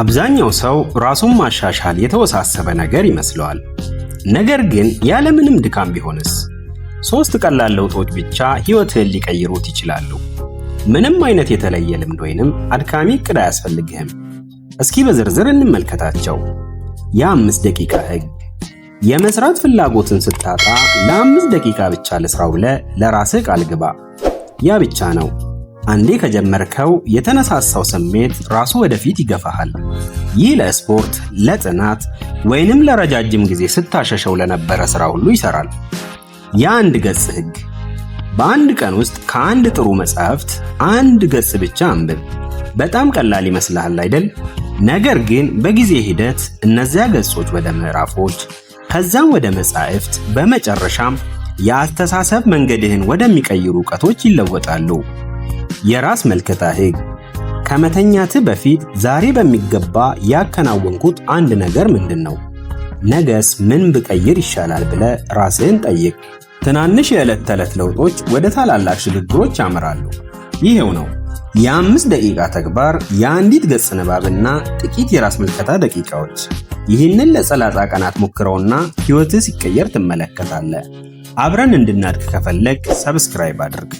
አብዛኛው ሰው ራሱን ማሻሻል የተወሳሰበ ነገር ይመስለዋል። ነገር ግን ያለምንም ድካም ቢሆንስ? 3 ቀላል ለውጦች ብቻ ሕይወትህን ሊቀይሩት ይችላሉ። ምንም አይነት የተለየ ልምድ ወይንም አድካሚ ዕቅድ አያስፈልግህም። እስኪ በዝርዝር እንመልከታቸው። የ5 ደቂቃ ሕግ። የመስራት ፍላጎትን ስታጣ ለ5 ደቂቃ ብቻ ልስራው ብለህ ለራስህ ቃል ግባ። ያ ብቻ ነው። አንዴ ከጀመርከው የተነሳሳው ስሜት ራሱ ወደፊት ይገፋሃል። ይህ ለስፖርት፣ ለጥናት ወይንም ለረጃጅም ጊዜ ስታሸሸው ለነበረ ሥራ ሁሉ ይሰራል። የ1 ገጽ ሕግ። በአንድ ቀን ውስጥ ከአንድ ጥሩ መጽሐፍት 1 ገጽ ብቻ አንብብ። በጣም ቀላል ይመስልሃል አይደል? ነገር ግን በጊዜ ሂደት እነዚያ ገጾች ወደ ምዕራፎች፣ ከዛም ወደ መጻሕፍት፣ በመጨረሻም የአስተሳሰብ መንገድህን ወደሚቀይሩ ዕውቀቶች ይለወጣሉ። የራስ መልከታ ሕግ። ከመተኛትህ በፊት ዛሬ በሚገባ ያከናወንኩት አንድ ነገር ምንድነው? ነገስ ምን ብቀይር ይሻላል ብለህ ራስህን ጠይቅ። ትናንሽ የዕለት ተዕለት ለውጦች ወደ ታላላቅ ሽግግሮች ያመራሉ። ይሄው ነው የ5 ደቂቃ ተግባር፣ የአንዲት ገጽ ንባብና ጥቂት የራስ ምልከታ ደቂቃዎች። ይህንን ለ30 ቀናት ሞክረውና ሕይወትህ ሲቀየር ትመለከታለህ። አብረን እንድናድግ ከፈለግ ሰብስክራይብ አድርግ።